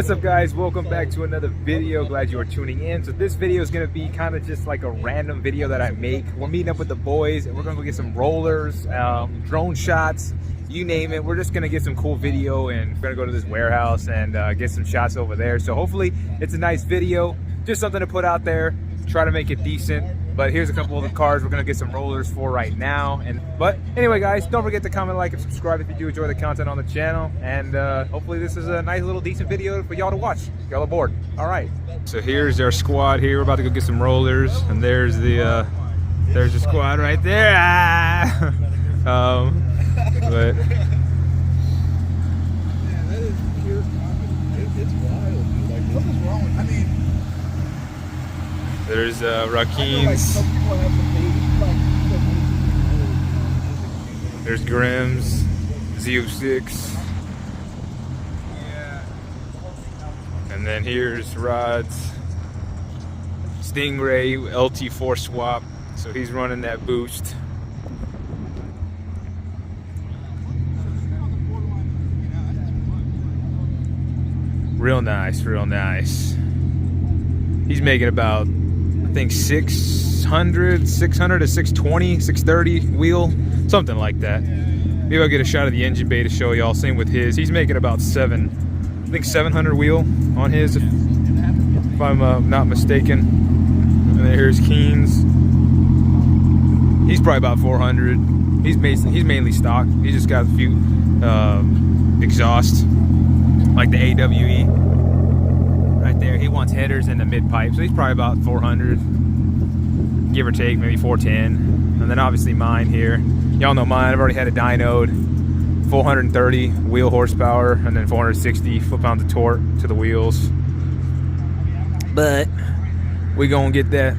What's up, guys? Welcome back to another video. Glad you are tuning in. So this video is going to be kind of just like a random video that I make. We're meeting up with the boys and we're going to go get some rollers, drone shots, you name it. We're just going to get some cool video and we're going to go to this warehouse and get some shots over there. So hopefully it's a nice video, just something to put out there, try to make it decent. But here's a couple of the cars we're gonna get some rollers for right now. But anyway, guys, don't forget to comment, like, and subscribe if you do enjoy the content on the channel. And hopefully this is a nice little decent video for y'all to watch. Y'all aboard. All right. So here's our squad here. We're about to go get some rollers, and there's the squad right there. Ah! But yeah, that is pure comedy. It's wild, dude. Like, something's wrong with, I mean, there's Rakeem's. There's Grimm's, Z06. Yeah. And then here's Rod's Stingray LT4 swap. So he's running that boost. Real nice, real nice. He's making about, I think 600 to 620, 630 wheel, something like that. Maybe I'll get a shot of the engine bay to show y'all. Same with his. He's making about 700 wheel on his, if I'm not mistaken. And then here's Keen's. He's probably about 400. He's mainly stock. He's just got a few exhaust, like the AWE. Right there, he wants headers in the mid pipe, so he's probably about 400, give or take, maybe 410. And then obviously mine here, y'all know mine. I've already had a dynoed, 430 wheel horsepower, and then 460 foot-pounds of torque to the wheels. But we gonna get that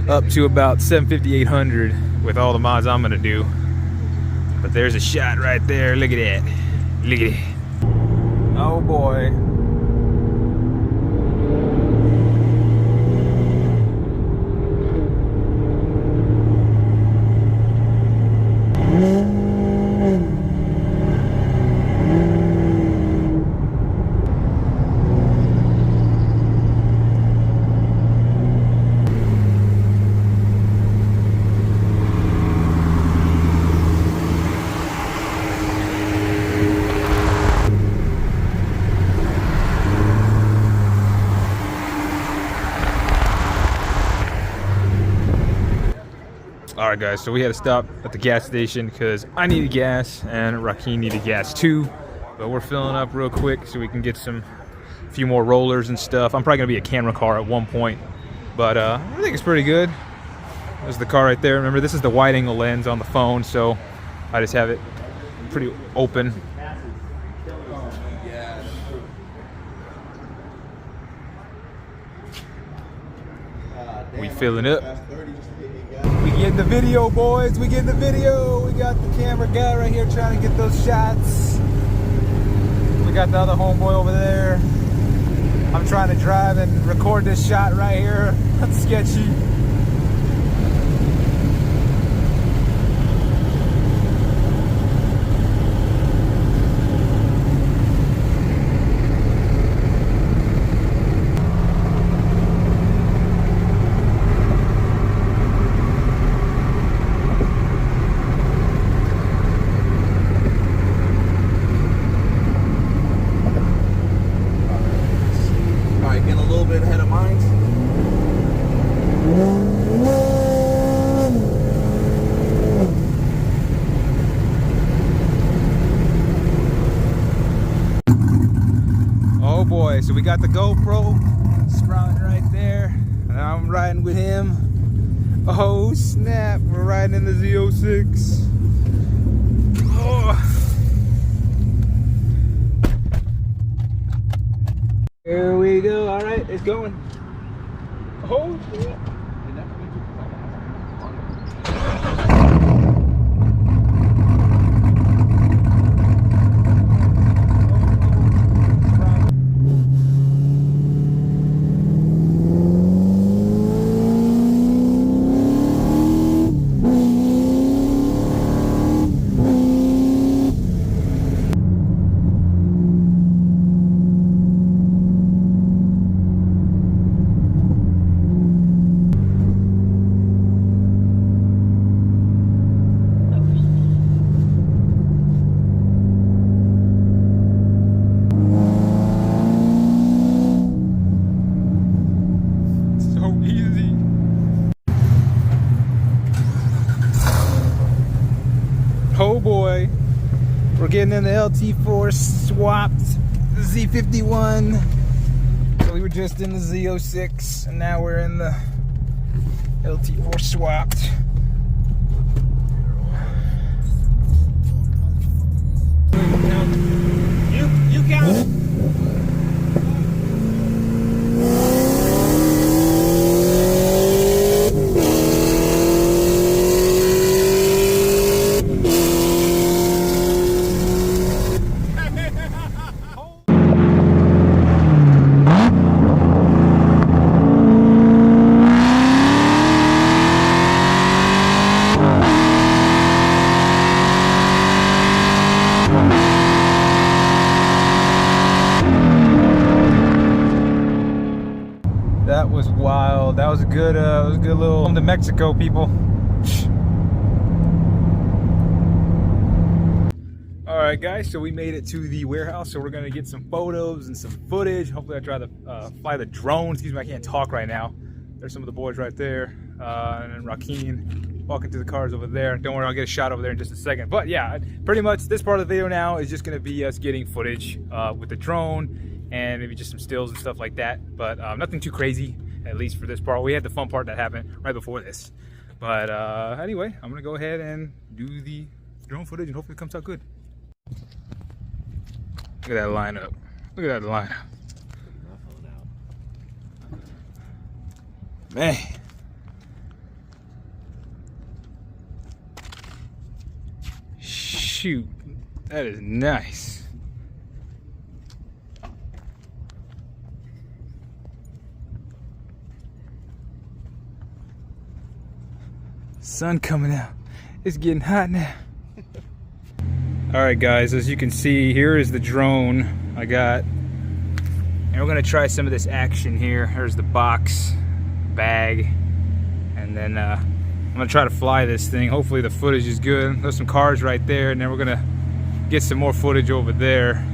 up to about 750, 800 with all the mods I'm gonna do. But there's a shot right there. Look at that. Look at it. Oh boy. Alright guys, so we had to stop at the gas station because I needed gas and Rakeem needed gas too. But we're filling up real quick so we can get a few more rollers and stuff. I'm probably going to be a camera car at one point. But I think it's pretty good. There's the car right there. Remember, this is the wide angle lens on the phone, so I just have it pretty open. We filling up. We get the video, boys. We get the video. We got the camera guy right here trying to get those shots. We got the other homeboy over there. I'm trying to drive and record this shot right here. That's sketchy. Ahead of mine. Oh boy, so we got the GoPro sprouting right there, and I'm riding with him. Oh snap, we're riding in the Z06. Oh. Here we go. All right, it's going. Oh shit. getting in the LT4 swapped Z51. So we were just in the Z06 and now we're in the LT4 swapped. You count. That was wild. That was a good little home to Mexico, people. All right, guys. So we made it to the warehouse. So we're gonna get some photos and some footage. Hopefully, I try to fly the drone. Excuse me, I can't talk right now. There's some of the boys right there, and then Rakim walking to the cars over there. Don't worry, I'll get a shot over there in just a second. But yeah, pretty much this part of the video now is just gonna be us getting footage with the drone. And maybe just some stills and stuff like that, but nothing too crazy, at least for this part. We had the fun part that happened right before this. But anyway, I'm gonna go ahead and do the drone footage and hopefully it comes out good. Look at that lineup. Look at that lineup. Man. Shoot, that is nice. Sun coming out. It's getting hot now. All right, guys, as you can see, here is the drone I got. And we're gonna try some of this action here. Here's the box, bag, and then I'm gonna try to fly this thing. Hopefully the footage is good. There's some cars right there, and then we're gonna get some more footage over there.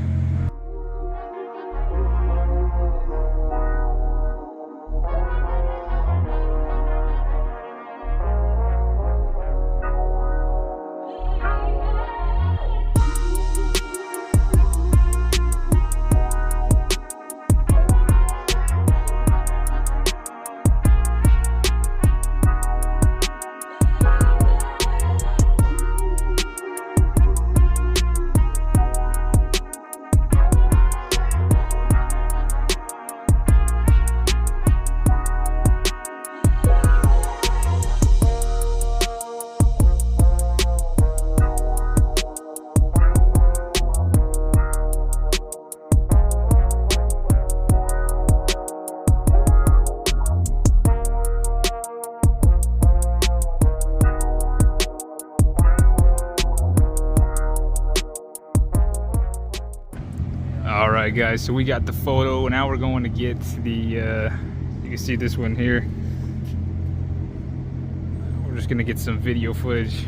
All right, guys, so we got the photo. Now we're going to get the, you can see this one here. We're just gonna get some video footage.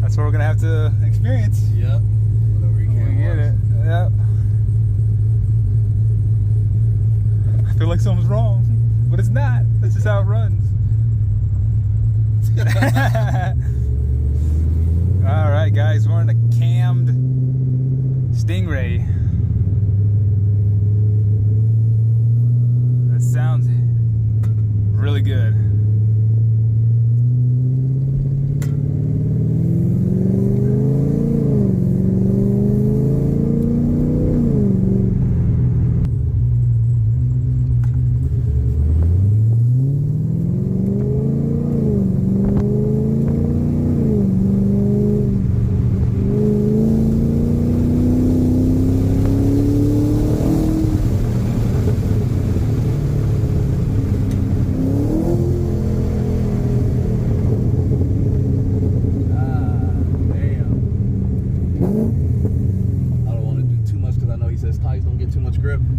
That's what we're gonna have to experience. Yep. Whatever you We can. get it. Yep. I feel like something's wrong, but it's not. That's just how it runs. All right, guys, we're in a cammed Stingray. That sounds really good.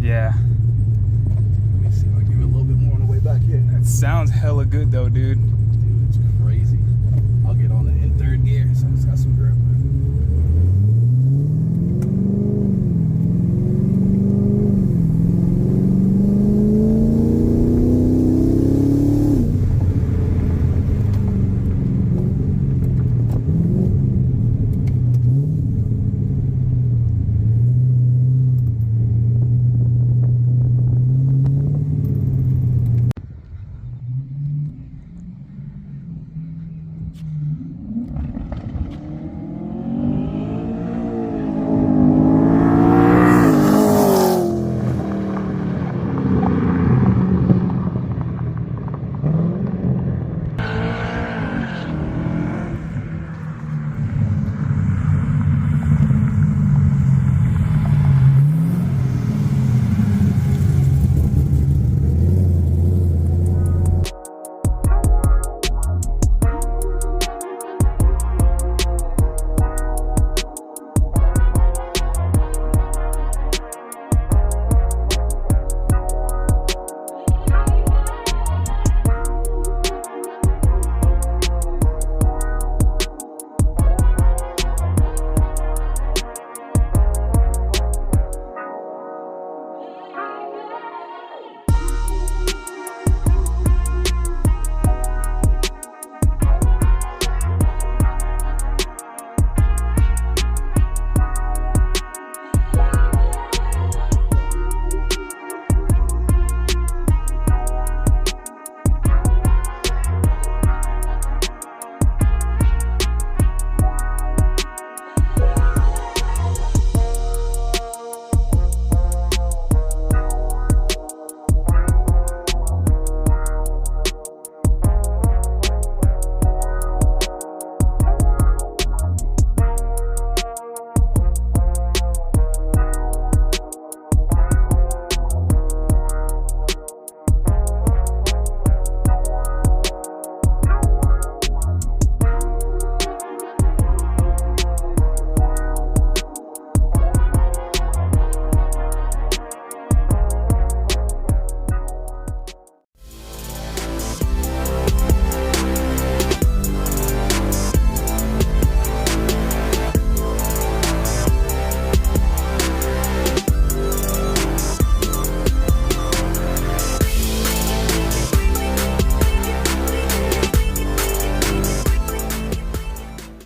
Yeah. Let me see if I give it a little bit more on the way back here. That sounds hella good though, dude.